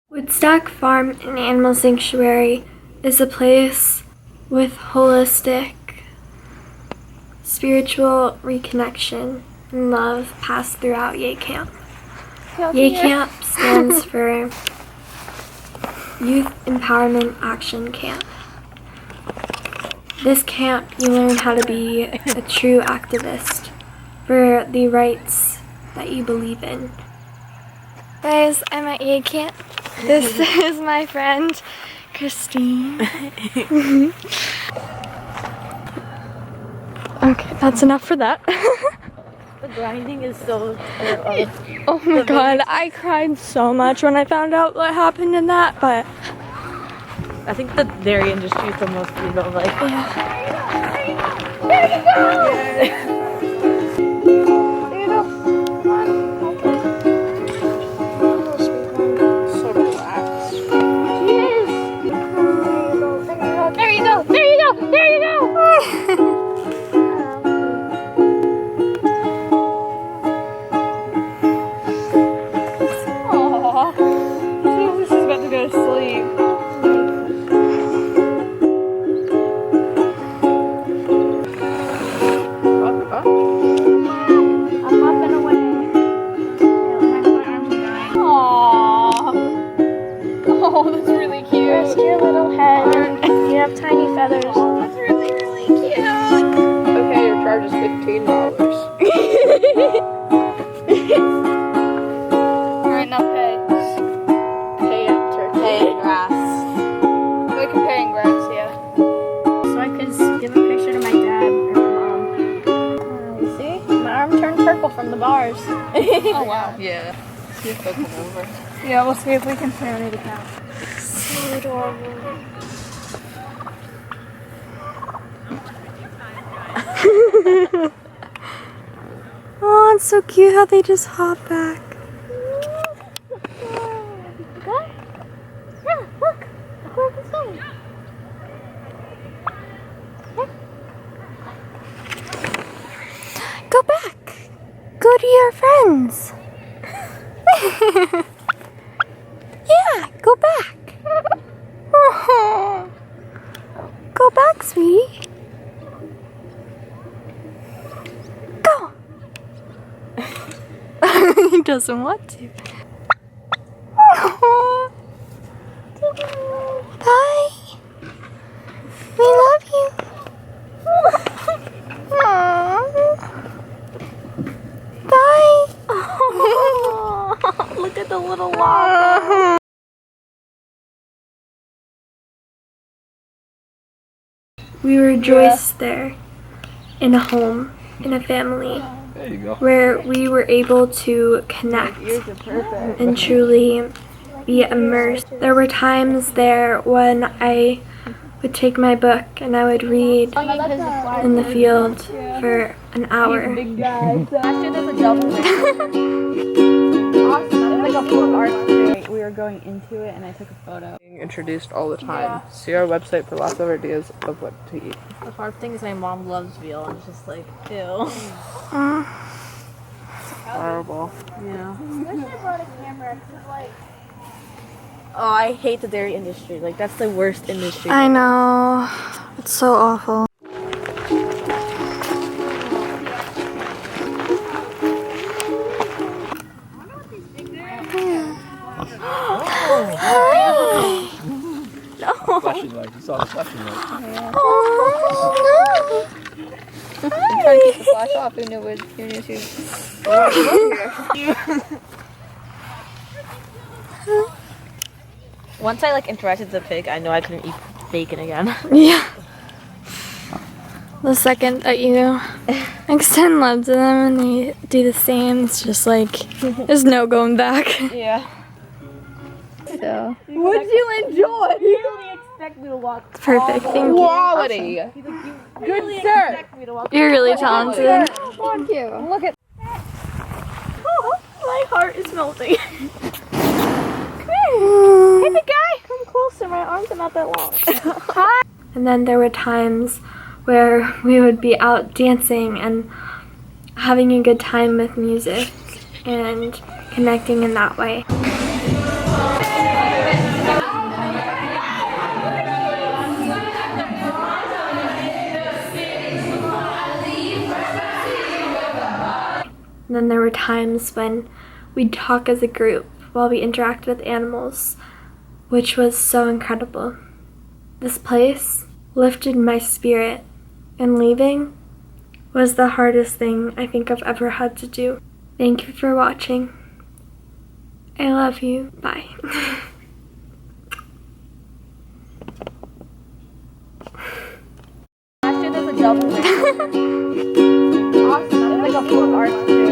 Woodstock Farm and Animal Sanctuary is a place with holistic, spiritual reconnection and love passed throughout Yay Camp. Yay Camp stands for Youth Empowerment Action Camp. This camp, you learn how to be a true activist for the rights that you believe in. Guys, I'm at Yay Camp. This is my friend, Christine. Okay, that's enough for that. The grinding is so Oh my god, I cried so much when I found out what happened in that, but I think the dairy industry is the most beautiful. Like, yeah. There you go! There you go. Come on. Okay. So relaxed. Cheers! There you go. There you go. There you go. She's about to go to sleep. I'm hopping away. My arms are dying. Aww. Oh, that's really cute. Rest your little head. You have tiny feathers. Oh, that's really, really cute. Okay, your charge is $15. Alright, now pay. Pay after. Pay grass. Like a paying grass, yeah. So I could give a picture to my dad or my mom. You see? My arm turned purple from the bars. Oh, wow. Yeah. See if they'll come over. Yeah, we'll see if we can finally the cat. So adorable. Oh, it's so cute how they just hop back. Good? Yeah, look. Look where it's going. Go back. Go to your friends. Yeah, go back. Oh. Go back, sweetie. Go. He doesn't want to. Oh. Bye. We love you. Aww. Bye. Oh, look at the little lava. We rejoiced there in a home, in a family, There you go. where we were able to connect and truly be immersed. There were times there when I would take my book and I would read in the field for an hour. Actually, there's a double Awesome. Like a full art. We were going into it and I took a photo. Being introduced all the time. See our website for lots of ideas of what to eat. The hard thing is my mom loves veal and it's just like, ew. Horrible. Yeah. Oh, I hate the dairy industry. Like, that's the worst industry. I know. It's so awful. Flashing light. You saw the flashing light. I'm trying to keep the flash off. Who knew Once I like interacted with the pig, I know I couldn't eat bacon again. Yeah. The second that you extend love to them and they do the same, it's just like, there's no going back. Yeah. So. What did you enjoy? You really expect me to walk. Perfect, thank you. Quality. Good sir. You're really talented. Thank you. Look at. Oh, my heart is melting. Hey, big guy. Come closer. My arms are not that long. Hi. And then there were times where we would be out dancing and having a good time with music and connecting in that way. And then there were times when we'd talk as a group while we interacted with animals, which was so incredible. This place lifted my spirit, and leaving was the hardest thing I think I've ever had to do. Thank you for watching. I love you. Bye. Last year there's a double. Awesome. Like a full art.